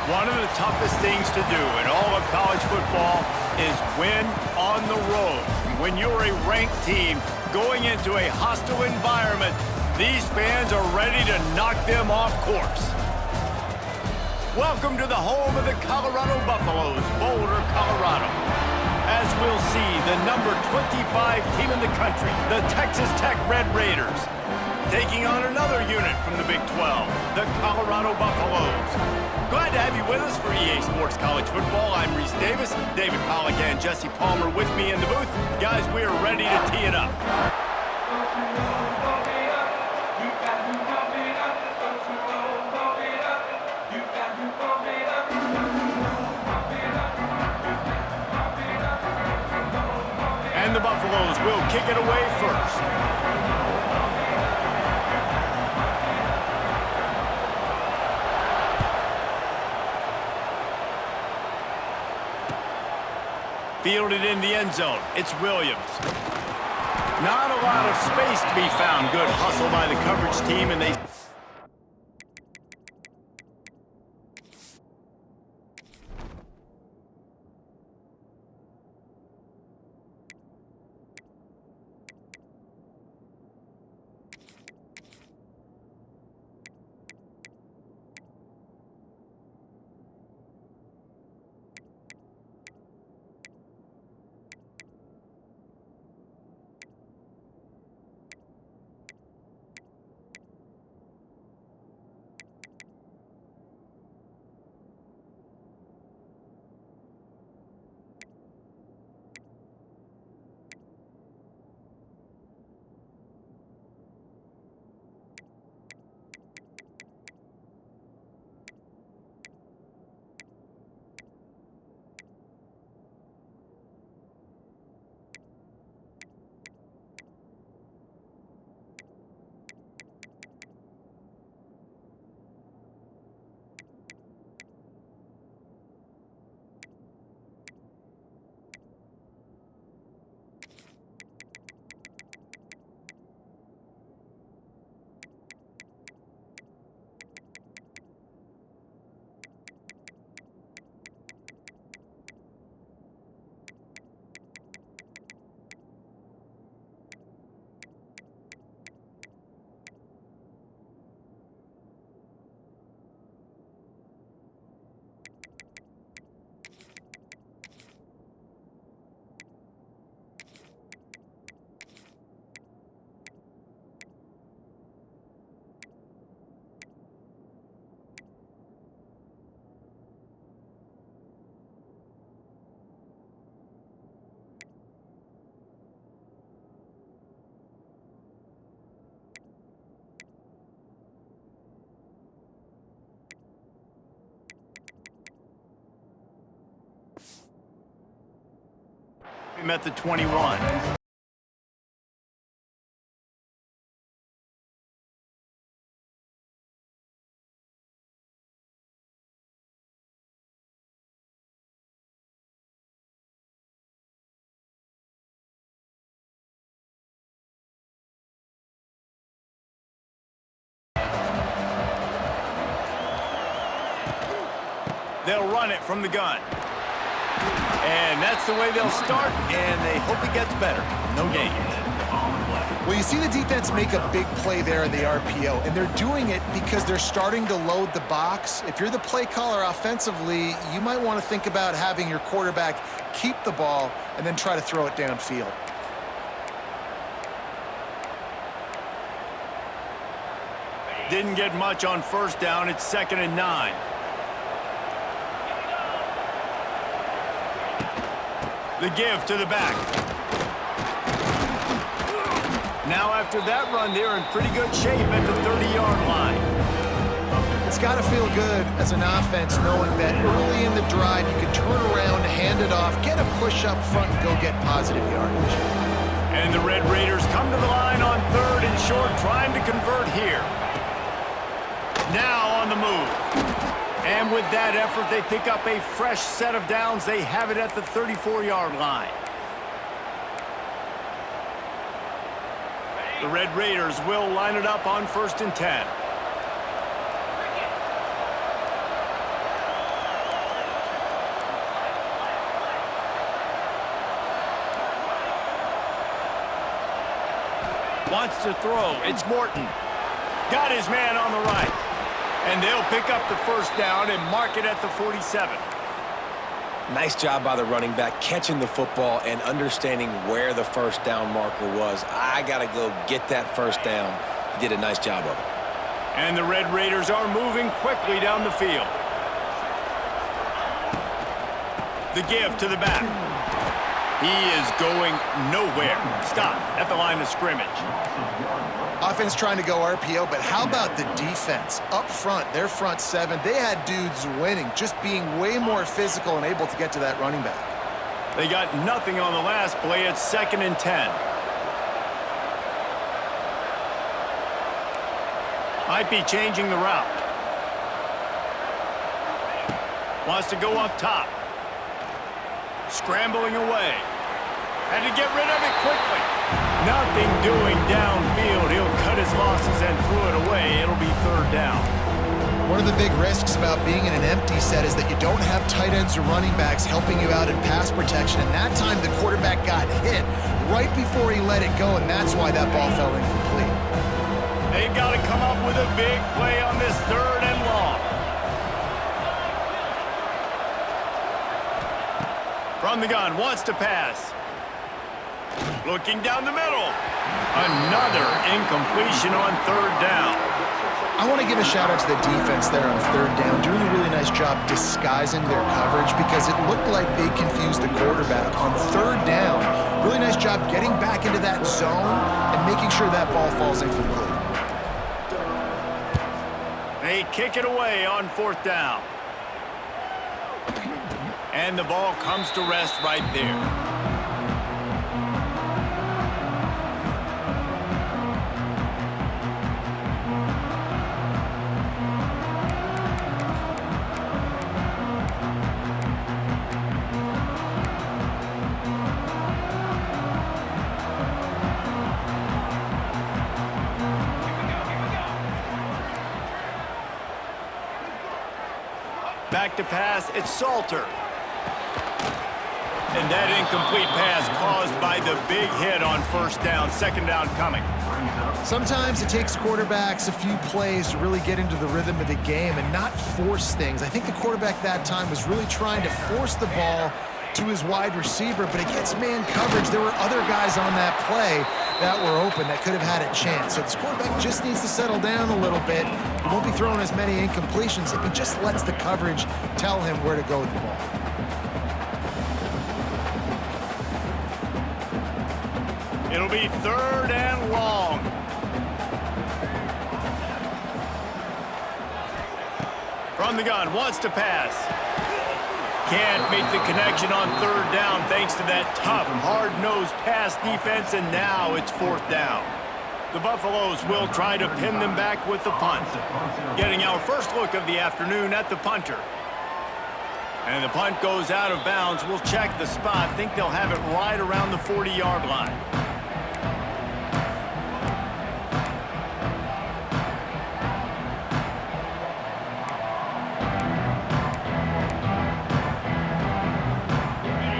One of the toughest things to do in all of college football is win on the road. When you're a ranked team going into a hostile environment, these fans are ready to knock them off course. Welcome to the home of the Colorado Buffaloes, Boulder, Colorado. As we'll see, the number 25 team in the country, the Texas Tech Red Raiders, taking on another unit from the Big 12, the Colorado Buffaloes. Glad to have you with us for EA Sports College Football. I'm Reese Davis, David Pollack and Jesse Palmer with me in the booth. Guys, we are ready to tee it up. And the Buffaloes will kick it away first. Fielded in the end zone. It's Williams. Not a lot of space to be found. Good hustle by the coverage team, and they... At the 21. They'll run it from the gun. And that's the way they'll start, and they hope it gets better. No gain. Well, you see the defense make a big play there in the RPO, and they're doing it because they're starting to load the box. If you're the play caller offensively, you might want to think about having your quarterback keep the ball and then try to throw it downfield. Didn't get much on first down. It's 2nd and 9. The give to the back. Now after that run, they're in pretty good shape at the 30-yard line. It's got to feel good as an offense knowing that early in the drive you can turn around, hand it off, get a push up front, and go get positive yardage. And the Red Raiders come to the line on 3rd and short, trying to convert here. Now on the move. And with that effort, they pick up a fresh set of downs. They have it at the 34-yard line. The Red Raiders will line it up on 1st and 10. Wants to throw. It's Morton. Got his man on the right. And they'll pick up the first down and mark it at the 47. Nice job by the running back catching the football and understanding where the first down marker was. I got to go get that first down. He did a nice job of it. And the Red Raiders are moving quickly down the field. The give to the back. He is going nowhere. Stop at the line of scrimmage. Offense trying to go RPO, but how about the defense? Up front, their front seven, they had dudes winning, just being way more physical and able to get to that running back. They got nothing on the last play. It's 2nd and 10. Might be changing the route. Wants to go up top. Scrambling away. Had to get rid of it quickly. Nothing doing downfield. He'll cut his losses and throw it away. It'll be 3rd down. One of the big risks about being in an empty set is that you don't have tight ends or running backs helping you out in pass protection. And that time the quarterback got hit right before he let it go, and that's why that ball fell incomplete. They've got to come up with a big play on this 3rd and long. From the gun, wants to pass. Looking down the middle. Another incompletion on 3rd down. I want to give a shout out to the defense there on 3rd down, doing a really nice job disguising their coverage because it looked like they confused the quarterback on 3rd down. Really nice job getting back into that zone and making sure that ball falls incomplete. They kick it away on 4th down. And the ball comes to rest right there. Back to pass, it's Salter. And that incomplete pass caused by the big hit on 1st down. 2nd down coming. Sometimes it takes quarterbacks a few plays to really get into the rhythm of the game and not force things. I think the quarterback that time was really trying to force the ball to his wide receiver, but against man coverage, there were other guys on that play that were open that could have had a chance. So this quarterback just needs to settle down a little bit. He won't be throwing as many incompletions if he just lets the coverage tell him where to go with the ball. It'll be 3rd and long. From the gun, wants to pass. Can't make the connection on 3rd down thanks to that tough, hard-nosed pass defense, and now it's 4th down. The Buffaloes will try to pin them back with the punt. Getting our first look of the afternoon at the punter. And the punt goes out of bounds. We'll check the spot. Think they'll have it right around the 40-yard line.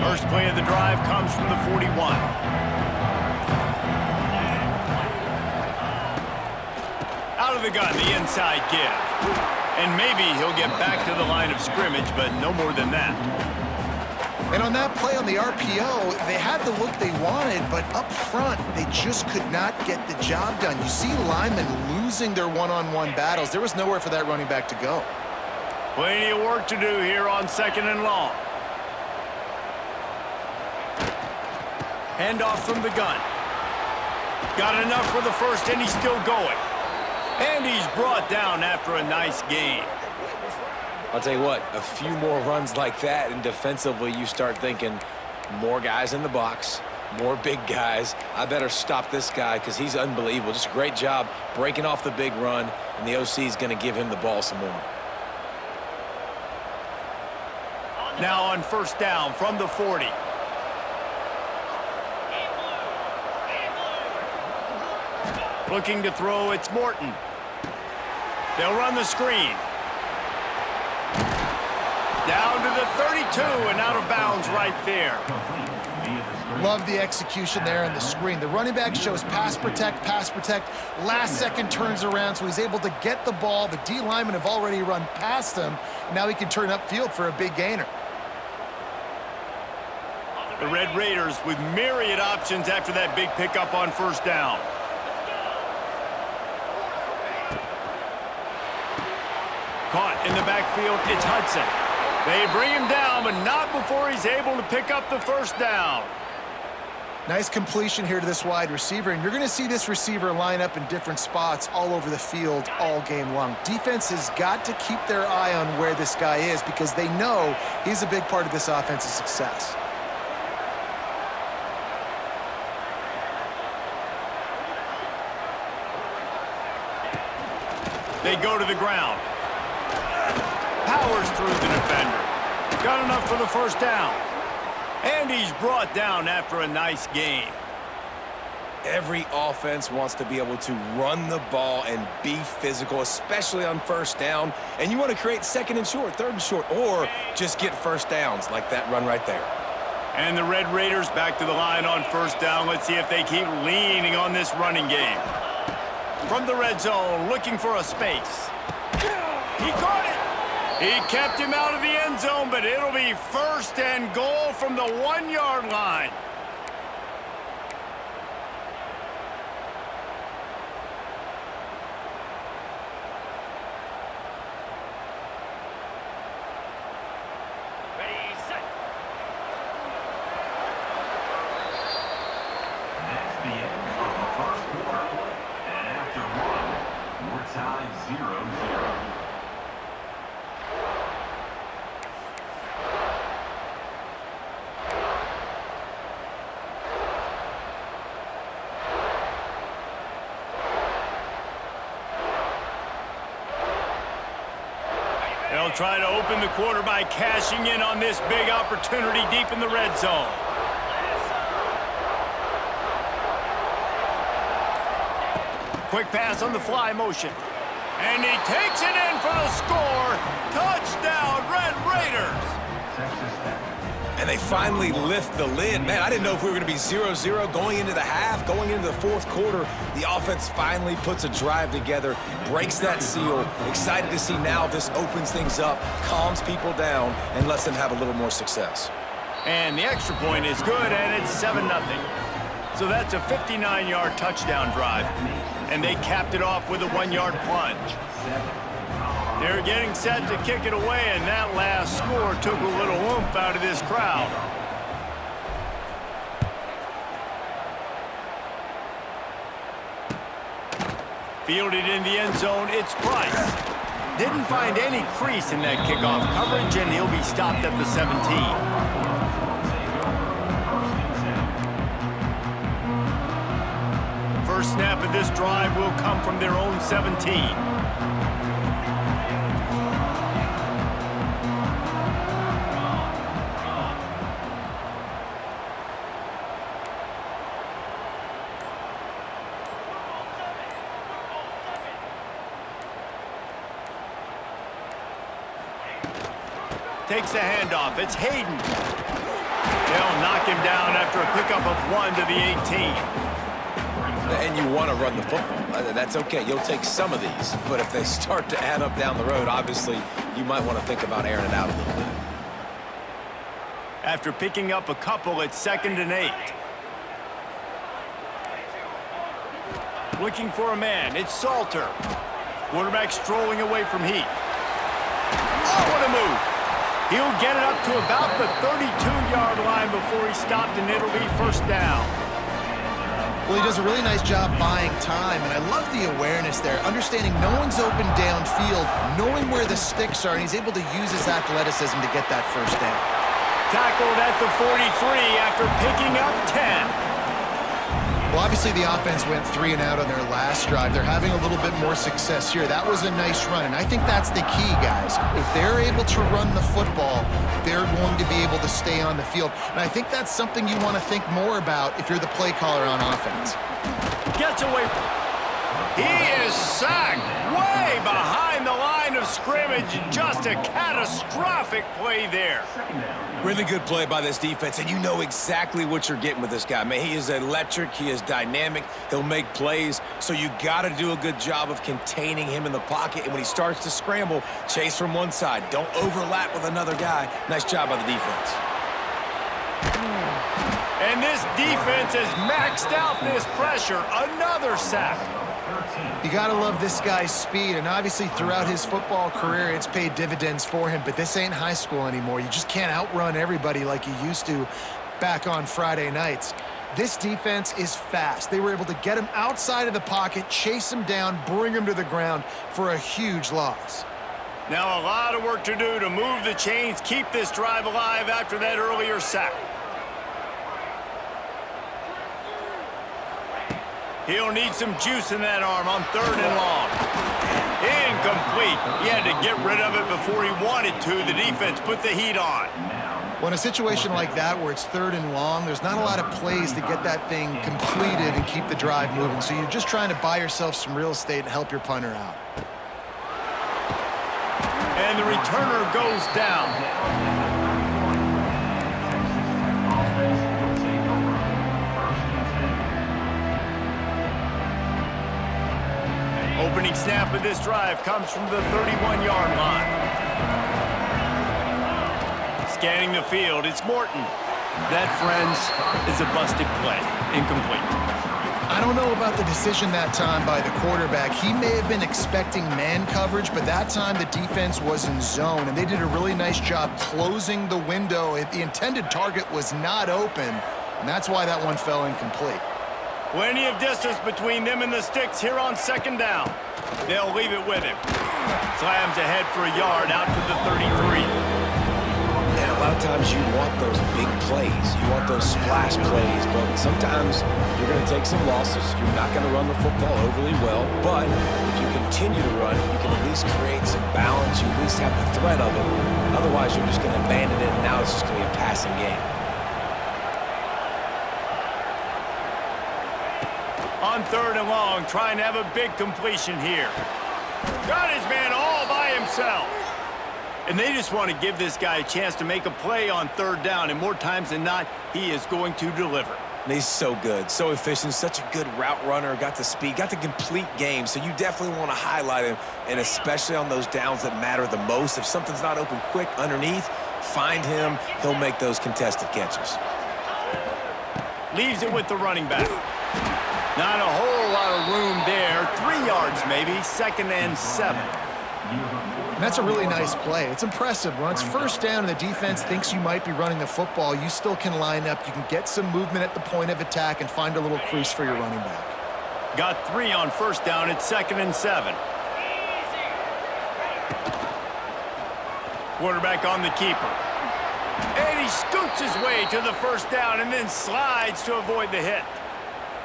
First play of the drive comes from the 41. Out of the gun, the inside give. And maybe he'll get back to the line of scrimmage, but no more than that. And on that play on the RPO, they had the look they wanted, but up front, they just could not get the job done. You see linemen losing their one-on-one battles. There was nowhere for that running back to go. Plenty of work to do here on 2nd and long. Handoff from the gun. Got enough for the first, and he's still going. And he's brought down after a nice gain. I'll tell you what, a few more runs like that, and defensively you start thinking more guys in the box, more big guys. I better stop this guy because he's unbelievable. Just a great job breaking off the big run, and the OC is going to give him the ball some more. Now on 1st down from the 40. Looking to throw, it's Morton. They'll run the screen. Down to the 32 and out of bounds right there. Love the execution there on the screen. The running back shows pass protect, last second turns around, so he's able to get the ball. The D linemen have already run past him. Now he can turn upfield for a big gainer. The Red Raiders with myriad options after that big pickup on first down. Caught in the backfield, it's Hudson. They bring him down, but not before he's able to pick up the first down. Nice completion here to this wide receiver, and you're going to see this receiver line up in different spots all over the field all game long. Defense has got to keep their eye on where this guy is because they know he's a big part of this offense's success. They go to the ground. Powers through the defender. Got enough for the first down. And he's brought down after a nice gain. Every offense wants to be able to run the ball and be physical, especially on first down. And you want to create second and short, third and short, or just get first downs like that run right there. And the Red Raiders back to the line on first down. Let's see if they keep leaning on this running game. From the red zone, looking for a space. He caught it. He kept him out of the end zone, but it'll be first and goal from the 1-yard line. Ready, set. That's the end of the first quarter. And after one, we're tied 0-0. They'll try to open the quarter by cashing in on this big opportunity deep in the red zone. Quick pass on the fly motion. And he takes it in for the score. Touchdown, Red Raiders. And they finally lift the lid. Man, I didn't know if we were going to be 0-0 going into the half, going into the fourth quarter. The offense finally puts a drive together, breaks that seal. Excited to see now if this opens things up, calms people down, and lets them have a little more success. And the extra point is good, and it's 7-0. So that's a 59-yard touchdown drive. And they capped it off with a 1-yard plunge. They're getting set to kick it away, and that last score took a little oomph out of this crowd. Fielded in the end zone, it's Price. Didn't find any crease in that kickoff coverage, and he'll be stopped at the 17. First snap of this drive will come from their own 17. Takes the handoff. It's Hayden. They'll knock him down after a pickup of 1 to the 18. And you want to run the football. That's okay. You'll take some of these. But if they start to add up down the road, obviously, you might want to think about airing it out a little bit. After picking up a couple, it's 2nd and 8. Looking for a man. It's Salter. Quarterback strolling away from Heath. Oh, what a move. He'll get it up to about the 32-yard line before he's stopped, and it'll be first down. Well, he does a really nice job buying time, and I love the awareness there, understanding no one's open downfield, knowing where the sticks are, and he's able to use his athleticism to get that first down. Tackled at the 43 after picking up 10. Well, obviously the offense went 3 and out on their last drive. They're having a little bit more success here. That was a nice run, and I think that's the key, guys. If they're able to run the football, they're going to be able to stay on the field. And I think that's something you want to think more about if you're the play caller on offense. Gets away from him. He is sacked way behind the line of scrimmage. Just a catastrophic play there. Really good play by this defense, and you know exactly what you're getting with this guy. Man, he is electric. He is dynamic. He'll make plays, so you got to do a good job of containing him in the pocket. And when he starts to scramble, chase from one side. Don't overlap with another guy. Nice job by the defense. And this defense has maxed out this pressure. Another sack. You got to love this guy's speed, and obviously throughout his football career, it's paid dividends for him, but this ain't high school anymore. You just can't outrun everybody like you used to back on Friday nights. This defense is fast. They were able to get him outside of the pocket, chase him down, bring him to the ground for a huge loss. Now a lot of work to do to move the chains, keep this drive alive after that earlier sack. He'll need some juice in that arm on 3rd and long. Incomplete. He had to get rid of it before he wanted to. The defense put the heat on. Well, in a situation like that where it's 3rd and long, there's not a lot of plays to get that thing completed and keep the drive moving. So you're just trying to buy yourself some real estate and help your punter out. And the returner goes down. Opening snap of this drive comes from the 31-yard line. Scanning the field, it's Morton. That, friends, is a busted play. Incomplete. I don't know about the decision that time by the quarterback. He may have been expecting man coverage, but that time the defense was in zone, and they did a really nice job closing the window. The intended target was not open, and that's why that one fell incomplete. Plenty of distance between them and the sticks here on 2nd down. They'll leave it with him. Slams ahead for a yard out to the 33. And a lot of times you want those big plays. You want those splash plays, but sometimes you're going to take some losses. You're not going to run the football overly well, but if you continue to run it, you can at least create some balance. You at least have the threat of it. Otherwise, you're just going to abandon it, and now it's just going to be a passing game. On 3rd and long, trying to have a big completion here. Got his man all by himself. And they just want to give this guy a chance to make a play on 3rd down, and more times than not, he is going to deliver. And he's so good, so efficient, such a good route runner, got the speed, got the complete game, so you definitely want to highlight him, and especially on those downs that matter the most. If something's not open quick underneath, find him, he'll make those contested catches. Leaves it with the running back. Not a whole lot of room there. 3 yards maybe, 2nd and 7. And that's a really nice play. It's impressive. When it's 1st down and the defense thinks you might be running the football, you still can line up. You can get some movement at the point of attack and find a little crease for your running back. Got 3 on 1st down. It's 2nd and 7. Quarterback on the keeper. And he scoots his way to the 1st down and then slides to avoid the hit.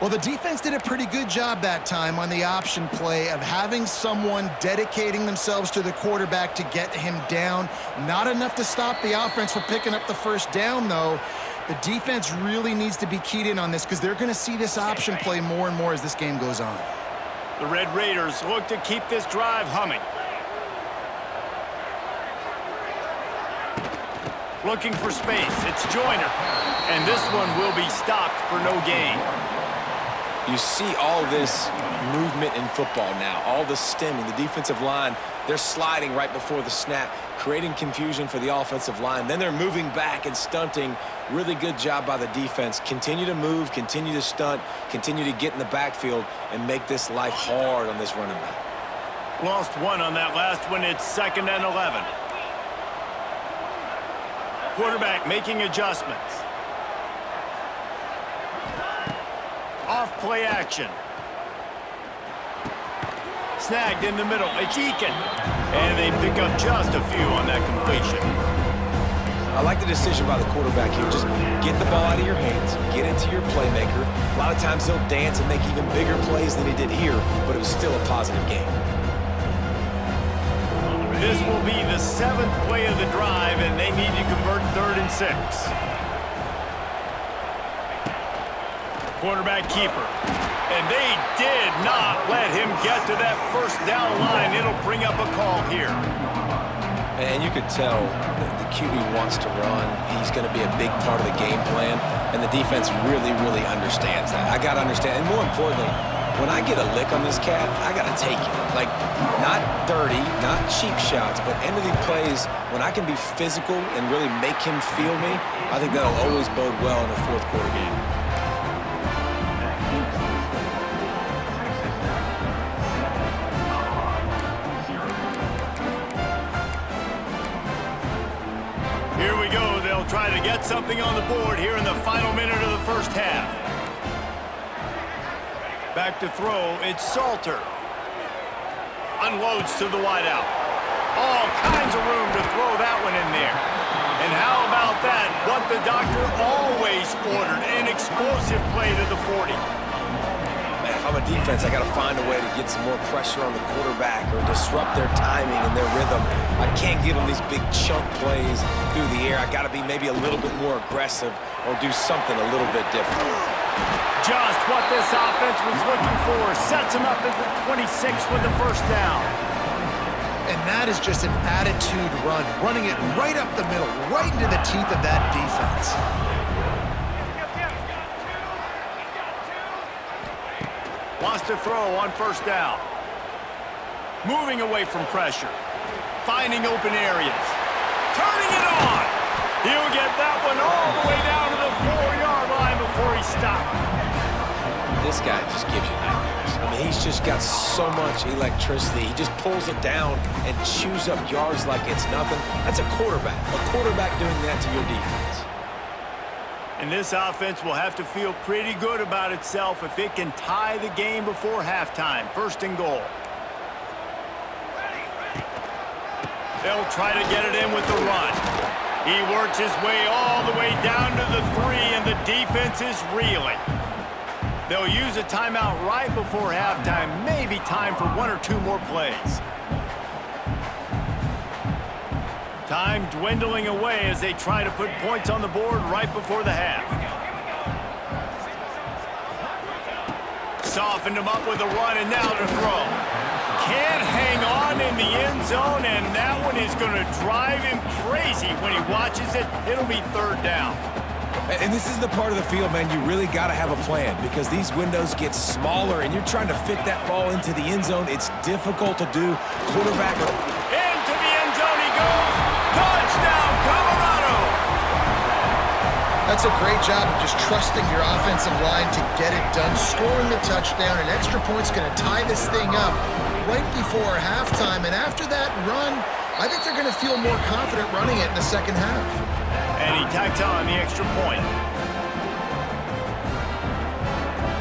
Well, the defense did a pretty good job that time on the option play of having someone dedicating themselves to the quarterback to get him down. Not enough to stop the offense from picking up the 1st down, though. The defense really needs to be keyed in on this because they're going to see this option play more and more as this game goes on. The Red Raiders look to keep this drive humming. Looking for space. It's Joyner. And this one will be stopped for no gain. You see all this movement in football now, all the stemming, the defensive line, they're sliding right before the snap, creating confusion for the offensive line. Then they're moving back and stunting. Really good job by the defense. Continue to move, continue to stunt, continue to get in the backfield and make this life hard on this running back. Lost 1 on that last one. It's 2nd and 11. Quarterback making adjustments. Off play action. Snagged in the middle. It's Eakin. And they pick up just a few on that completion. I like the decision by the quarterback here. Just get the ball out of your hands, get it to your playmaker. A lot of times he'll dance and make even bigger plays than he did here, but it was still a positive game. This will be the 7th play of the drive, and they need to convert 3rd and 6. Quarterback keeper. And they did not let him get to that 1st down line. It'll bring up a call here. And you could tell the QB wants to run. He's going to be a big part of the game plan, and the defense really, really understands that. I got to understand, and more importantly, when I get a lick on this cat, I got to take it. Like, not dirty, not cheap shots, but end of the plays, when I can be physical and really make him feel me, I think that'll always bode well in a fourth quarter game. Here we go. They'll try to get something on the board here in the final minute of the first half. Back to throw, it's Salter. Unloads to the wideout. All kinds of room to throw that one in there. And how about that? What the doctor always ordered, an explosive play to the 40. Man, if I'm a defense, I got to find a way to get some more pressure on the quarterback or disrupt their timing and their rhythm. I can't give them these big chunk plays through the air. I got to be maybe a little bit more aggressive or do something a little bit different. Just what this offense was looking for. Sets him up at the 26 with the first down. And that is just an attitude run, running it right up the middle, right into the teeth of that defense. Wants to throw on first down. Moving away from pressure. Finding open areas. Turning it on. He'll get that one all the way down to the 4-yard line before he stopped. This guy just gives you nightmares. I mean, he's just got so much electricity. He just pulls it down and chews up yards like it's nothing. That's a quarterback. A quarterback doing that to your defense. And this offense will have to feel pretty good about itself if it can tie the game before halftime. First and goal. They'll try to get it in with the run. He works his way all the way down to the 3, and the defense is reeling. They'll use a timeout right before halftime, maybe time for 1 or 2 more plays. Time dwindling away as they try to put points on the board right before the half. Softened him up with a run, and now to throw. Can't hang on in the end zone, and that one is going to drive him crazy when he watches it. It'll be third down. And this is the part of the field, man, you really got to have a plan because these windows get smaller and you're trying to fit that ball into the end zone. It's difficult to do. Quarterback. Into the end zone he goes. Touchdown, Colorado. That's a great job of just trusting your offensive line to get it done, scoring the touchdown. An extra point's going to tie this thing up right before halftime. And after that run, I think they're going to feel more confident running it in the second half. And he tacks on the extra point.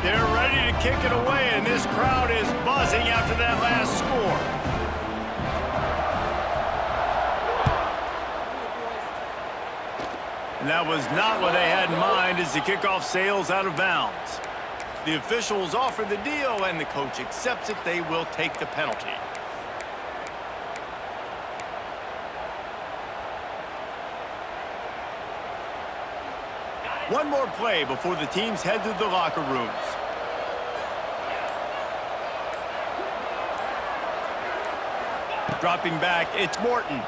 They're ready to kick it away, and this crowd is buzzing after that last score. And that was not what they had in mind as the kickoff sails out of bounds. The officials offer the deal, and the coach accepts it. They will take the penalty. One more play before the teams head to the locker rooms. Dropping back, it's Morton.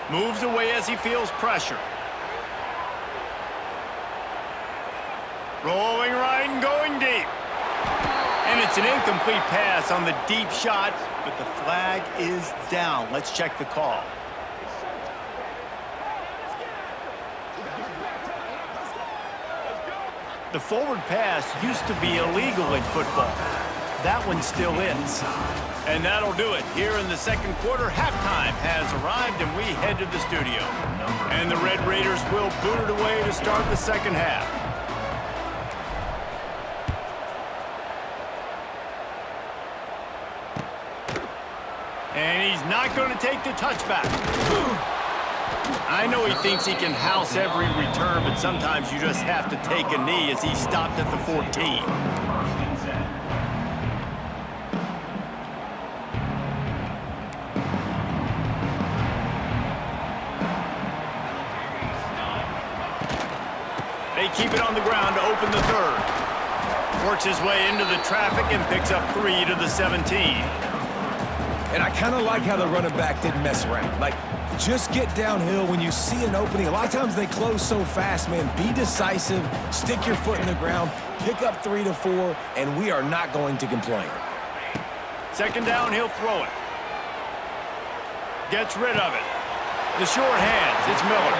Moves away as he feels pressure. Rolling right and going deep. And it's an incomplete pass on the deep shot, but the flag is down. Let's check the call. The forward pass used to be illegal in football. That one still is. And that'll do it. Here in the second quarter, halftime has arrived, and we head to the studio. And the Red Raiders will boot it away to start the second half. And he's not going to take the touchback. I know he thinks he can house every return, but sometimes you just have to take a knee as he stopped at the 14. They keep it on the ground to open the third. Works his way into the traffic and picks up 3 to the 17. And I kind of like how the running back didn't mess around. Like, just get downhill when you see an opening. A lot of times they close so fast, man. Be decisive, stick your foot in the ground, pick up 3 to 4, and we are not going to complain. Second down, he'll throw it. Gets rid of it. The short hands, it's Miller.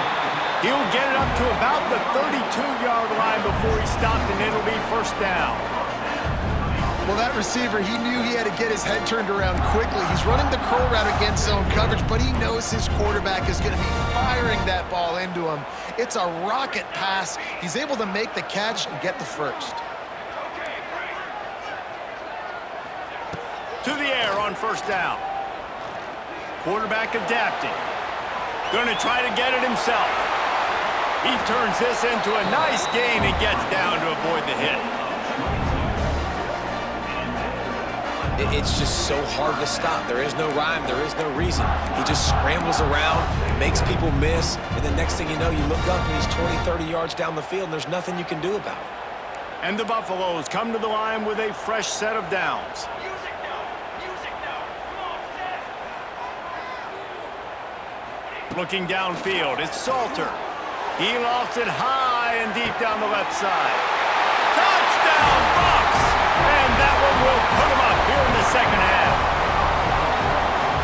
He'll get it up to about the 32-yard line before he stopped, and it'll be first down. Well, that receiver, he knew he had to get his head turned around quickly. He's running the curl route against zone coverage, but he knows his quarterback is going to be firing that ball into him. It's a rocket pass. He's able to make the catch and get the first. To the air on first down. Quarterback adapting. Going to try to get it himself. He turns this into a nice gain and gets down to avoid the hit. It's just so hard to stop. There is no rhyme. There is no reason. He just scrambles around, makes people miss, and the next thing you know, you look up and he's 20, 30 yards down the field, and there's nothing you can do about it. And the Buffaloes come to the line with a fresh set of downs. Looking downfield, it's Salter. He lofts it high and deep down the left side. Touchdown, Bucs! And that one will put him up here in the second half.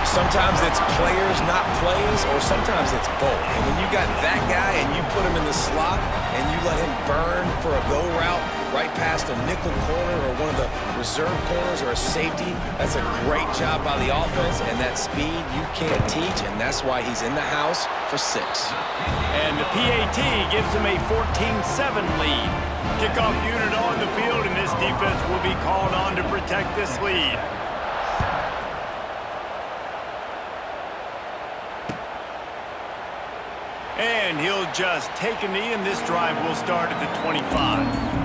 Sometimes it's players, not plays, or sometimes it's both. And when you got that guy and you put him in the slot and you let him burn for a go route right past a nickel corner or one of the reserve corners or a safety, that's a great job by the offense, and that speed you can't teach, and that's why he's in the house for 6. And the PAT gives him a 14-7 lead. Kickoff unit on the field, and this defense will be called on to protect this lead. And he'll just take a knee, and this drive will start at the 25.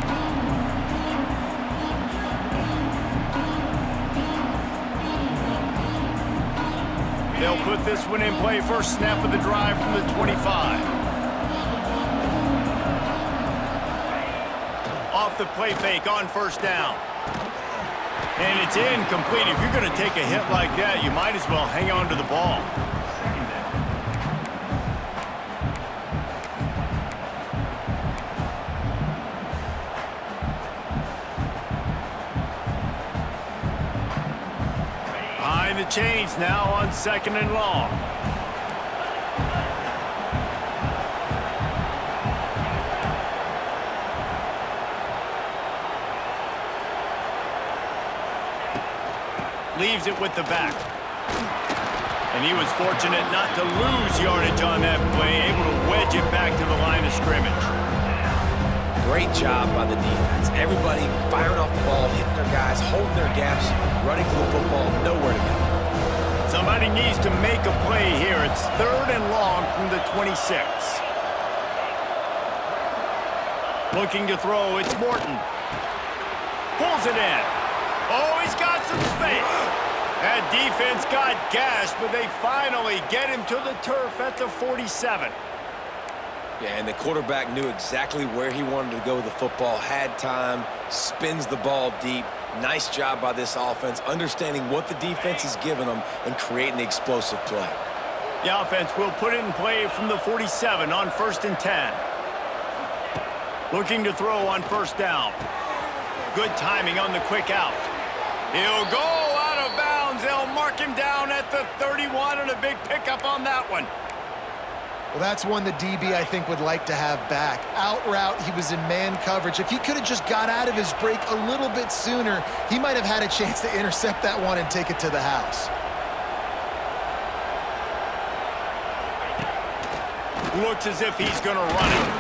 They'll put this one in play. First snap of the drive from the 25. Off the play fake on first down. And it's incomplete. If you're going to take a hit like that, you might as well hang on to the ball. Behind the chains now on second and long. Leaves it with the back. And he was fortunate not to lose yardage on that play, able to wedge it back to the line of scrimmage. Great job by the defense. Everybody firing off the ball, hitting their guys, holding their gaps, running to the football, nowhere to go. Somebody needs to make a play here. It's third and long from the 26. Looking to throw, it's Morton. Pulls it in. Oh, he's got some space. That defense got gashed, but they finally get him to the turf at the 47. Yeah, and the quarterback knew exactly where he wanted to go with the football, had time, spins the ball deep. Nice job by this offense, understanding what the defense is giving them and creating the explosive play. The offense will put it in play from the 47 on first and 10. Looking to throw on first down. Good timing on the quick out. He'll go out of bounds. They'll mark him down at the 31, and a big pickup on that one. Well, that's one the DB, I think, would like to have back. Out route, he was in man coverage. If he could have just got out of his break a little bit sooner, he might have had a chance to intercept that one and take it to the house. Looks as if he's going to run it.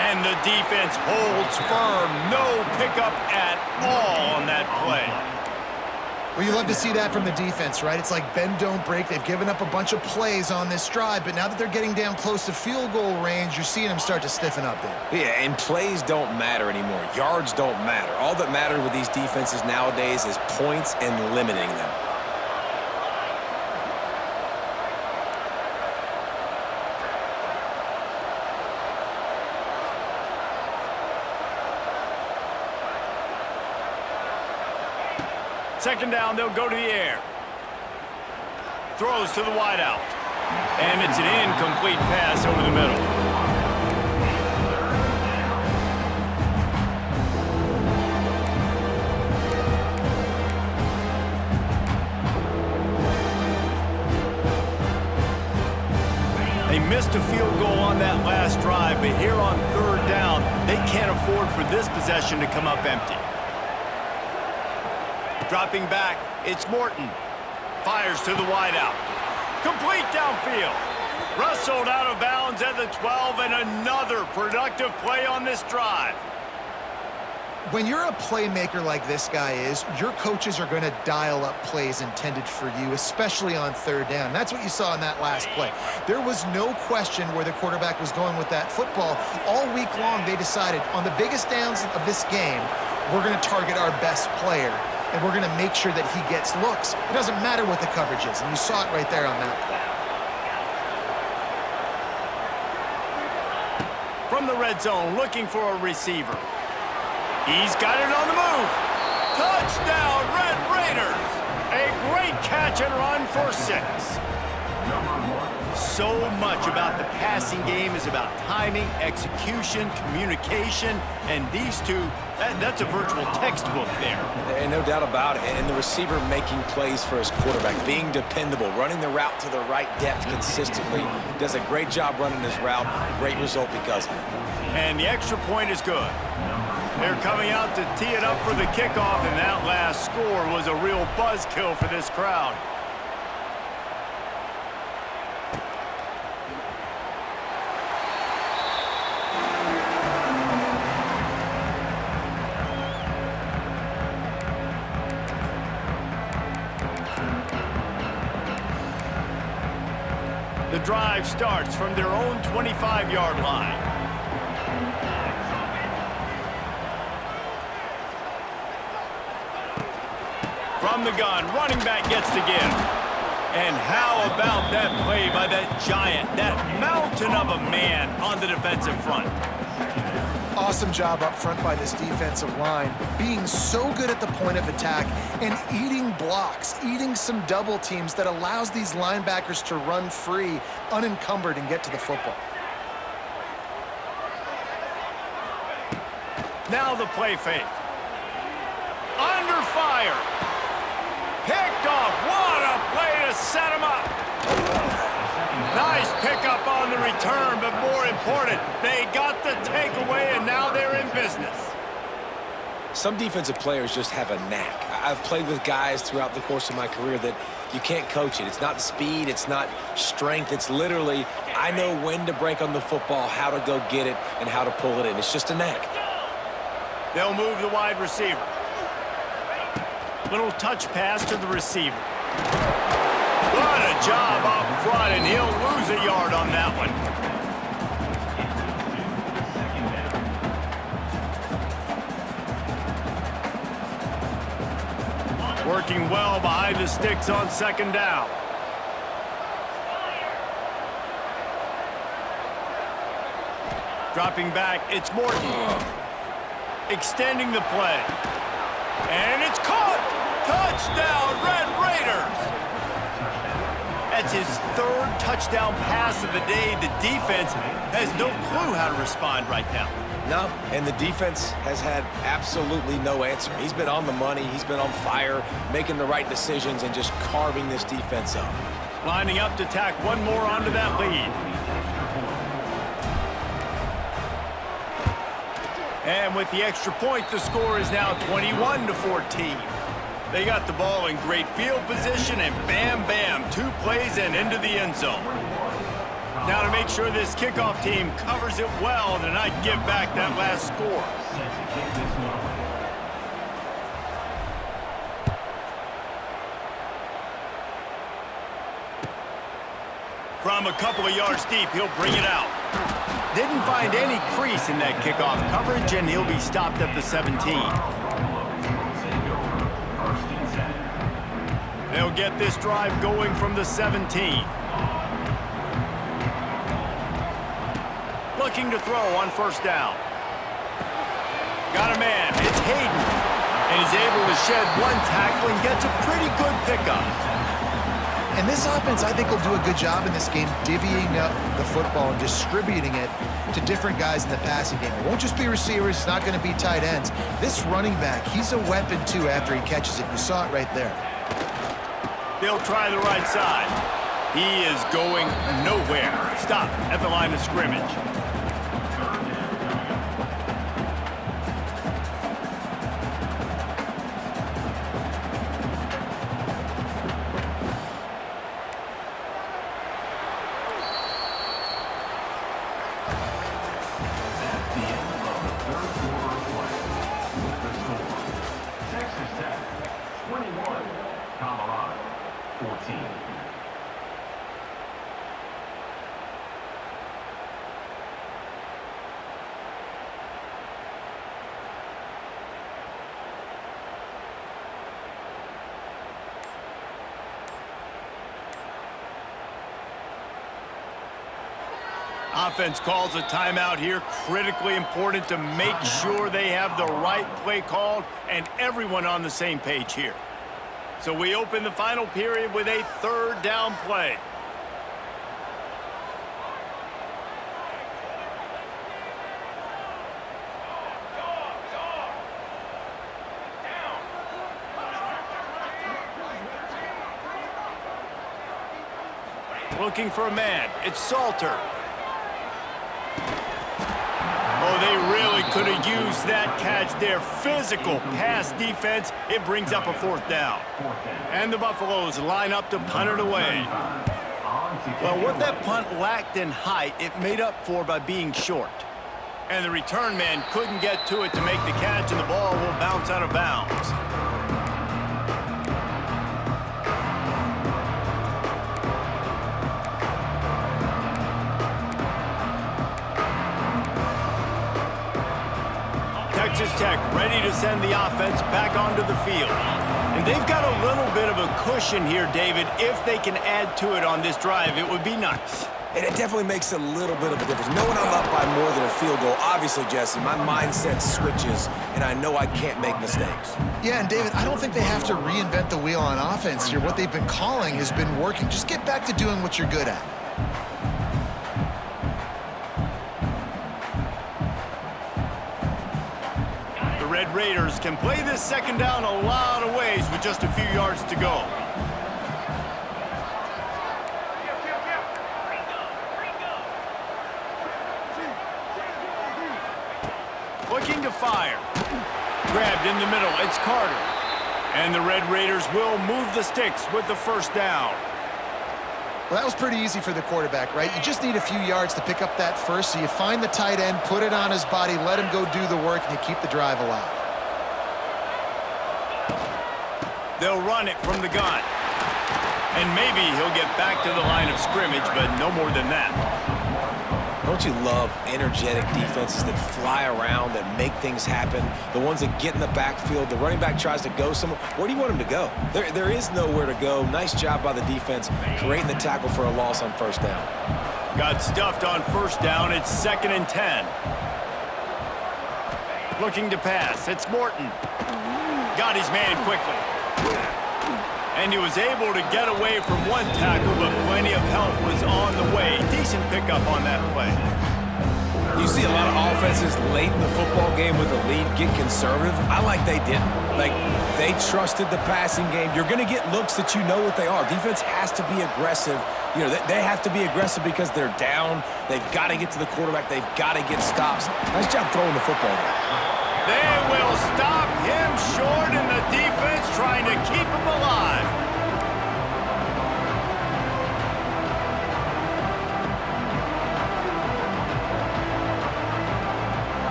And the defense holds firm. No pickup at all on that play. Well, you love to see that from the defense, right? It's like bend, don't break. They've given up a bunch of plays on this drive, but now that they're getting down close to field goal range, you're seeing them start to stiffen up there. Yeah, and plays don't matter anymore. Yards don't matter. All that matters with these defenses nowadays is points and limiting them. Second down, they'll go to the air. Throws to the wideout. And it's an incomplete pass over the middle. They missed a field goal on that last drive, but here on third down, they can't afford for this possession to come up empty. Dropping back, it's Morton. Fires to the wideout. Complete downfield. Wrestled out of bounds at the 12, and another productive play on this drive. When you're a playmaker like this guy is, your coaches are going to dial up plays intended for you, especially on third down. That's what you saw in that last play. There was no question where the quarterback was going with that football. All week long, they decided on the biggest downs of this game, we're going to target our best player, and we're going to make sure that he gets looks. It doesn't matter what the coverage is, and you saw it right there on that play. From the red zone, looking for a receiver. He's got it on the move. Touchdown, Red Raiders. A great catch and run for 6. So much about the passing game is about timing, execution, communication, and these two, that's a virtual textbook there. And no doubt about it. And the receiver making plays for his quarterback, being dependable, running the route to the right depth consistently. Does a great job running his route. Great result because of it. And the extra point is good. They're coming out to tee it up for the kickoff, and that last score was a real buzzkill for this crowd. The drive starts from their own 25-yard line. From the gun, running back gets to give. And how about that play by that giant, that mountain of a man on the defensive front? Awesome job up front by this defensive line, being so good at the point of attack and eating blocks, eating some double teams that allows these linebackers to run free, unencumbered, and get to the football. Now the play fake. Under fire. Picked off. What a play to set him up. Nice pickup on the return, but more important, they got the takeaway, and now they're in business. Some defensive players just have a knack. I've played with guys throughout the course of my career that you can't coach it. It's not speed, it's not strength. It's literally, I know when to break on the football, how to go get it, and how to pull it in. It's just a knack. They'll move the wide receiver. Little touch pass to the receiver. What a job up front, and he'll lose a yard on that one. Working well behind the sticks on second down. Dropping back, it's Morton. Extending the play. And it's caught! Touchdown, Red Raiders! That's his third touchdown pass of the day. The defense has no clue how to respond right now. No, and the defense has had absolutely no answer. He's been on the money, he's been on fire, making the right decisions and just carving this defense up. Lining up to tack one more onto that lead. And with the extra point, the score is now 21-14. They got the ball in great field position, and bam, bam, 2 plays and into the end zone. Now to make sure this kickoff team covers it well to not give back that last score. From a couple of yards deep, he'll bring it out. Didn't find any crease in that kickoff coverage, and he'll be stopped at the 17. They'll get this drive going from the 17. Looking to throw on first down. Got a man. It's Hayden. And he's able to shed one tackle and gets a pretty good pickup. And this offense, I think, will do a good job in this game divvying up the football and distributing it to different guys in the passing game. It won't just be receivers. It's not going to be tight ends. This running back, he's a weapon, too, after he catches it. You saw it right there. They'll try the right side. He is going nowhere. Stop at the line of scrimmage. Offense calls a timeout here. Critically important to make sure they have the right play called and everyone on the same page here. So we open the final period with a third down play. Looking for a man. It's Salter. Oh, they really could have used that catch there. Physical pass defense. It brings up a fourth down. And the Buffaloes line up to punt it away. Well, what that punt lacked in height, it made up for by being short. And the return man couldn't get to it to make the catch, and the ball will bounce out of bounds. Texas Tech ready to send the offense back onto the field. And they've got a little bit of a cushion here, David. If they can add to it on this drive, it would be nice. And it definitely makes a little bit of a difference. Knowing I'm up by more than a field goal, obviously, Jesse, my mindset switches, and I know I can't make mistakes. Yeah, and David, I don't think they have to reinvent the wheel on offense here. What they've been calling has been working. Just get back to doing what you're good at. Red Raiders can play this second down a lot of ways with just a few yards to go. Looking to fire. Grabbed in the middle. It's Carter. And the Red Raiders will move the sticks with the first down. Well, that was pretty easy for the quarterback, right? You just need a few yards to pick up that first, so you find the tight end, put it on his body, let him go do the work, and you keep the drive alive. They'll run it from the gun. And maybe he'll get back to the line of scrimmage, but no more than that. Don't you love energetic defenses that fly around, that make things happen? The ones that get in the backfield, the running back tries to go somewhere. Where do you want him to go? There is nowhere to go. Nice job by the defense, creating the tackle for a loss on first down. Got stuffed on first down. It's 2nd and 10. Looking to pass. It's Morton. Got his man quickly. And he was able to get away from one tackle, but plenty of help was on the way. Decent pickup on that play. You see a lot of offenses late in the football game with a lead get conservative. I like they didn't. Like, they trusted the passing game. You're going to get looks that you know what they are. Defense has to be aggressive. You know, they have to be aggressive because they're down. They've got to get to the quarterback. They've got to get stops. Nice job throwing the football there. They will stop him short, and the defense trying to keep him alive.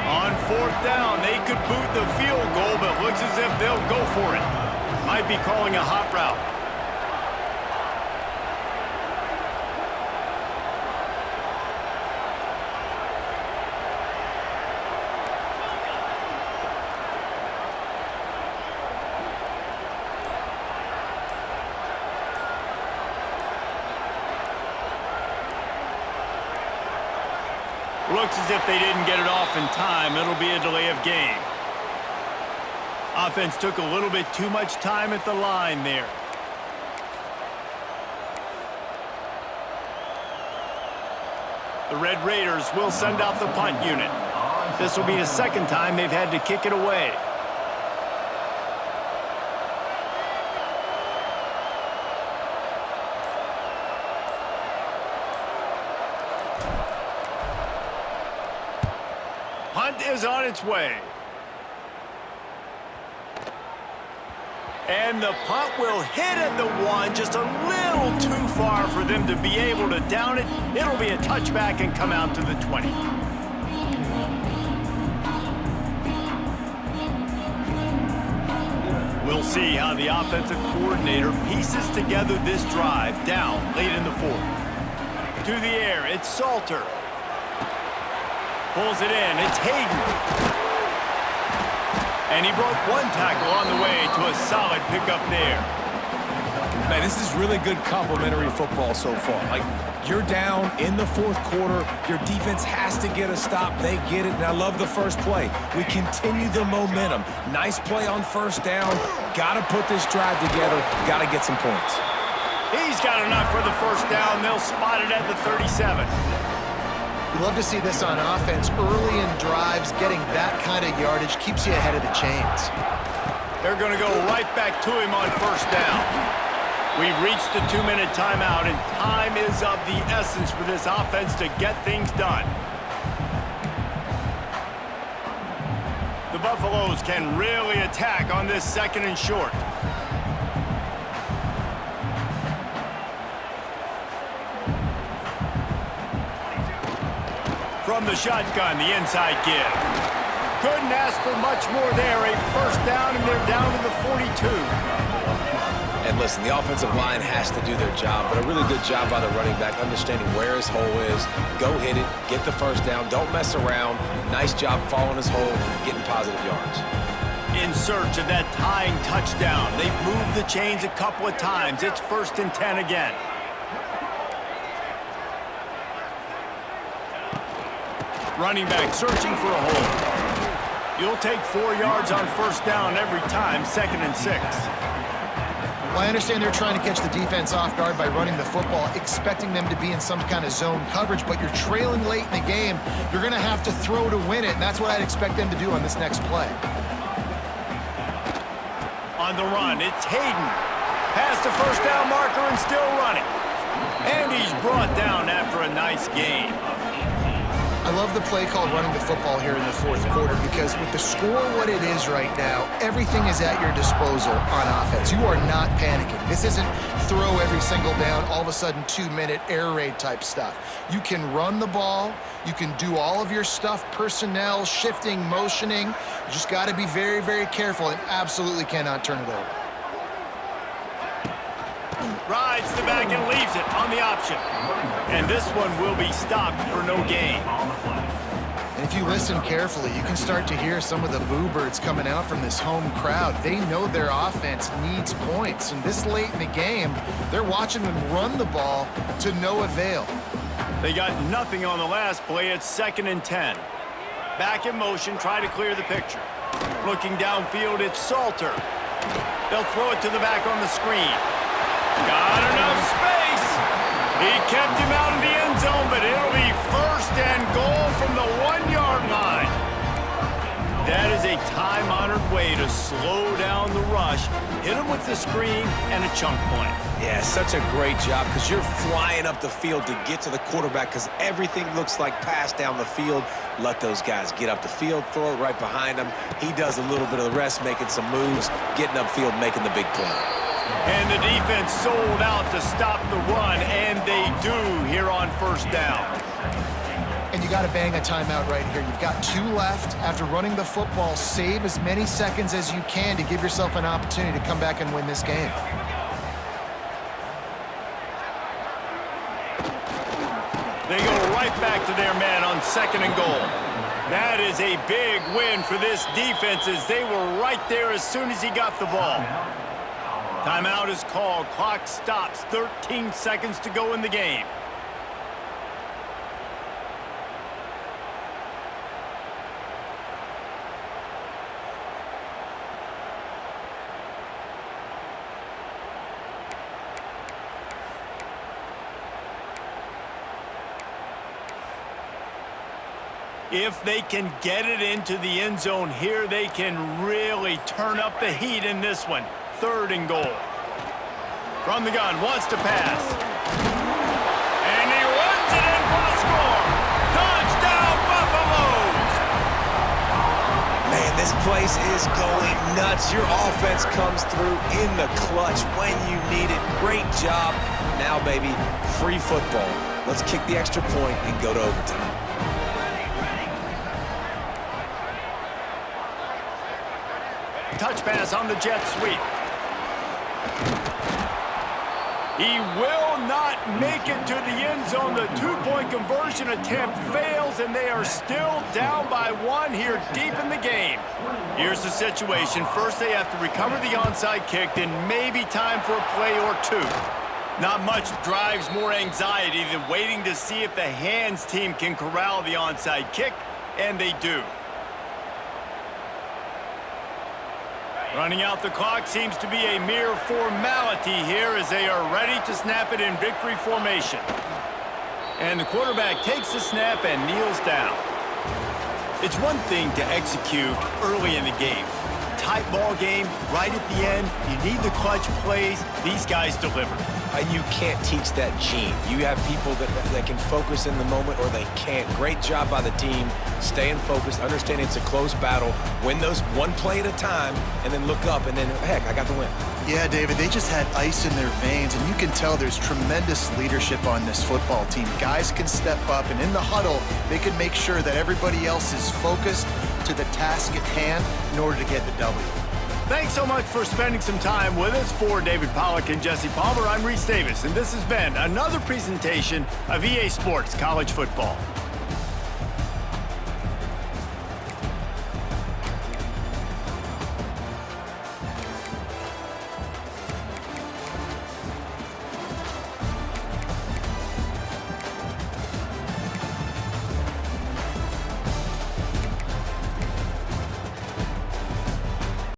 On fourth down, they could boot the field goal, but looks as if they'll go for it. Might be calling a hot route. Looks as if they didn't get it off in time. It'll be a delay of game. Offense took a little bit too much time at the line there. The Red Raiders will send out the punt unit. This will be the second time they've had to kick it away. Punt is on its way. And the punt will hit at the 1, just a little too far for them to be able to down it. It'll be a touchback and come out to the 20. We'll see how the offensive coordinator pieces together this drive down late in the 4th. To the air, it's Salter. Pulls it in, it's Hayden. And he broke one tackle on the way to a solid pickup there. Man, this is really good complementary football so far. Like, you're down in the 4th quarter. Your defense has to get a stop. They get it, and I love the first play. We continue the momentum. Nice play on first down. Got to put this drive together. Got to get some points. He's got enough for the first down. They'll spot it at the 37. We love to see this on offense. Early in drives, getting that kind of yardage keeps you ahead of the chains. They're going to go right back to him on first down. We've reached the 2-minute timeout, and time is of the essence for this offense to get things done. The Buffaloes can really attack on this 2nd and short. From the shotgun, the inside give. Couldn't ask for much more there. A first down, and they're down to the 42. And listen, the offensive line has to do their job, but a really good job by the running back, understanding where his hole is. Go hit it, get the first down, don't mess around. Nice job following his hole, getting positive yards. In search of that tying touchdown. They've moved the chains a couple of times. It's 1st and 10 again. Running back searching for a hole. You'll take 4 yards on first down every time, 2nd and 6. Well, I understand they're trying to catch the defense off guard by running the football, expecting them to be in some kind of zone coverage, but you're trailing late in the game. You're going to have to throw to win it, and that's what I'd expect them to do on this next play. On the run, it's Hayden. Past the first down marker and still running. And he's brought down after a nice gain. I love the play called running the football here in the 4th quarter because with the score what it is right now, everything is at your disposal on offense. You are not panicking. This isn't throw every single down, all of a sudden 2-minute air raid type stuff. You can run the ball. You can do all of your stuff, personnel, shifting, motioning. You just got to be very, very careful and absolutely cannot turn it over. Rides the back and leaves it on the option. And this one will be stopped for no gain. And if you listen carefully, you can start to hear some of the boo birds coming out from this home crowd. They know their offense needs points. And this late in the game, they're watching them run the ball to no avail. They got nothing on the last play. It's 2nd and 10. Back in motion, try to clear the picture. Looking downfield, it's Salter. They'll throw it to the back on the screen. Got enough space. He kept him out of the end zone, but it'll be 1st and goal from the 1-yard line. That is a time-honored way to slow down the rush, hit him with the screen, and a chunk play. Yeah, such a great job because you're flying up the field to get to the quarterback because everything looks like pass down the field. Let those guys get up the field, throw it right behind him. He does a little bit of the rest, making some moves, getting upfield, making the big play. And the defense sold out to stop the run, and they do here on first down. And you got to bang a timeout right here. You've got 2 left. After running the football, save as many seconds as you can to give yourself an opportunity to come back and win this game. They go right back to their man on 2nd and goal. That is a big win for this defense as they were right there as soon as he got the ball. Timeout is called. Clock stops. 13 seconds to go in the game. If they can get it into the end zone here, they can really turn up the heat in this one. 3rd and goal. From the gun, wants to pass. And he runs it in for the score. Touchdown, Buffaloes! Man, this place is going nuts. Your offense comes through in the clutch when you need it. Great job. Now, baby, free football. Let's kick the extra point and go to overtime. Touch pass on the jet sweep. He will not make it to the end zone. The 2-point conversion attempt fails, and they are still down by 1 here deep in the game. Here's the situation. First, they have to recover the onside kick, then maybe time for a play or 2. Not much drives more anxiety than waiting to see if the hands team can corral the onside kick, and they do. Running out the clock seems to be a mere formality here as they are ready to snap it in victory formation. And the quarterback takes the snap and kneels down. It's one thing to execute early in the game. Tight ball game, right at the end, you need the clutch plays. These guys deliver. And you can't teach that gene. You have people that can focus in the moment or they can't. Great job by the team, staying focused, understanding it's a close battle, win those 1 play at a time, and then look up, and then, heck, I got the win. Yeah, David, they just had ice in their veins, and you can tell there's tremendous leadership on this football team. Guys can step up, and in the huddle, they can make sure that everybody else is focused to the task at hand in order to get the W. Thanks so much for spending some time with us. For David Pollack and Jesse Palmer, I'm Reese Davis, and this has been another presentation of EA Sports College Football.